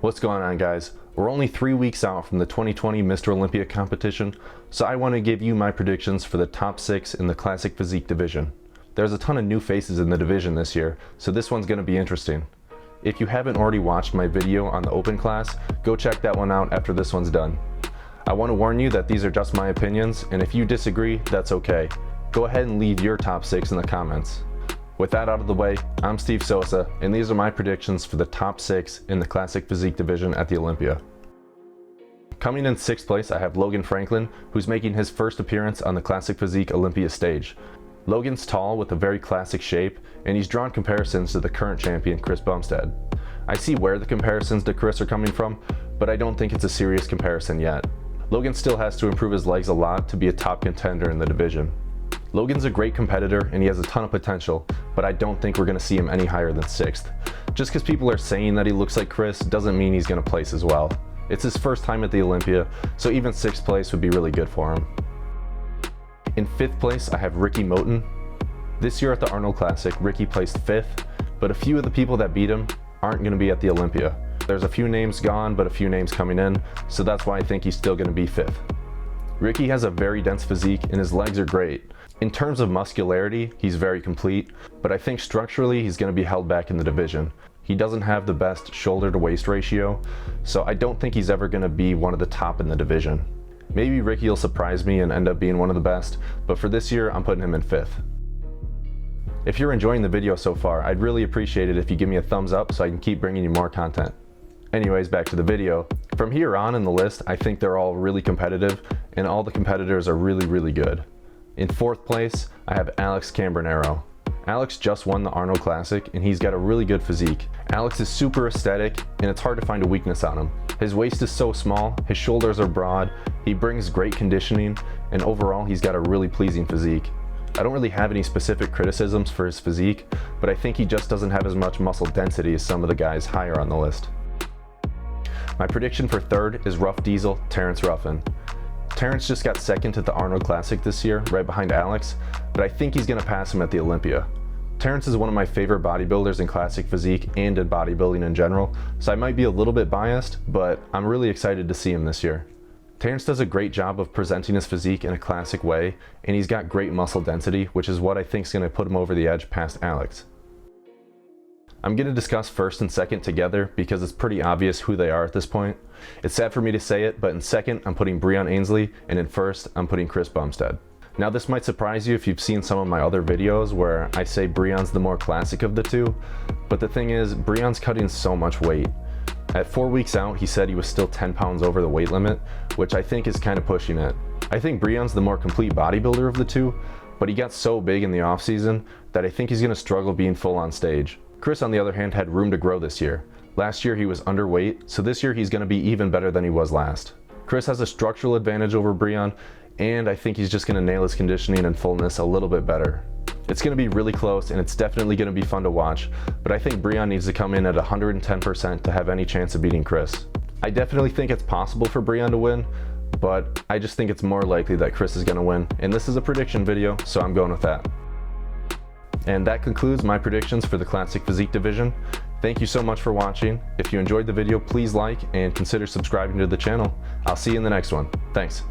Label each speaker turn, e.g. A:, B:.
A: What's going on, guys? We're only 3 weeks out from the 2020 Mr. Olympia competition, so I want to give you my predictions for the top 6 in the Classic Physique division. There's a ton of new faces in the division this year, so this one's going to be interesting. If you haven't already watched my video on the open class, go check that one out after this one's done. I want to warn you that these are just my opinions, and if you disagree, that's okay. Go ahead and leave your top 6 in the comments. With that out of the way, I'm Steve Sosa, and these are my predictions for the top 6 in the Classic Physique division at the Olympia. Coming in 6th place, I have Logan Franklin, who's making his first appearance on the Classic Physique Olympia stage. Logan's tall with a very classic shape, and he's drawn comparisons to the current champion, Bumstead. I see where the comparisons to Chris are coming from, but I don't think it's a serious comparison yet. Logan still has to improve his legs a lot to be a top contender in the division. Logan's a great competitor and he has a ton of potential, but I don't think we're going to see him any higher than 6th. Just because people are saying that he looks like Chris doesn't mean he's going to place as well. It's his first time at the Olympia, so even 6th place would be really good for him. In 5th place, I have Moton. This year at the Arnold Classic, Ricky placed 5th, but a few of the people that beat him aren't going to be at the Olympia. There's a few names gone, but a few names coming in, so that's why I think he's still going to be 5th. Ricky has a very dense physique and his legs are great. In terms of muscularity, he's very complete, but I think structurally he's going to be held back in the division. He doesn't have the best shoulder to waist ratio, so I don't think he's ever going to be one of the top in the division. Maybe Ricky will surprise me and end up being one of the best, but for this year I'm putting him in 5th. If you're enjoying the video so far, I'd really appreciate it if you give me a thumbs up so I can keep bringing you more content. Anyways, back to the video. From here on in the list, I think they're all really competitive and all the competitors are really good. In 4th place, I have Alex Cambronero. Alex just won the Arnold Classic and he's got a really good physique. Alex is super aesthetic and it's hard to find a weakness on him. His waist is so small, his shoulders are broad, he brings great conditioning, and overall he's got a really pleasing physique. I don't really have any specific criticisms for his physique, but I think he just doesn't have as much muscle density as some of the guys higher on the list. My prediction for 3rd is Rough Diesel Terence Ruffin. Terence just got 2nd at the Arnold Classic this year, right behind Alex, but I think he's going to pass him at the Olympia. Terence is one of my favorite bodybuilders in Classic Physique and in bodybuilding in general, so I might be a little bit biased, but I'm really excited to see him this year. Terence does a great job of presenting his physique in a classic way, and he's got great muscle density, which is what I think is going to put him over the edge past Alex. I'm going to discuss 1st and 2nd together because it's pretty obvious who they are at this point. It's sad for me to say it, but in 2nd I'm putting Breon Ainsley, and in 1st I'm putting Chris Bumstead. Now this might surprise you if you've seen some of my other videos where I say Breon's the more classic of the two, but the thing is, Breon's cutting so much weight. At 4 weeks out, he said he was still 10 pounds over the weight limit, which I think is kind of pushing it. I think Breon's the more complete bodybuilder of the two, but he got so big in the off season that I think he's going to struggle being full on stage. Chris, on the other hand, had room to grow this year. Last year he was underweight, so this year he's going to be even better than he was last. Chris has a structural advantage over Breon, and I think he's just going to nail his conditioning and fullness a little bit better. It's going to be really close, and it's definitely going to be fun to watch, but I think Breon needs to come in at 110% to have any chance of beating Chris. I definitely think it's possible for Breon to win, but I just think it's more likely that Chris is going to win, and this is a prediction video, so I'm going with that. And that concludes my predictions for the Classic Physique division. Thank you so much for watching. If you enjoyed the video, please like and consider subscribing to the channel. I'll see you in the next one. Thanks.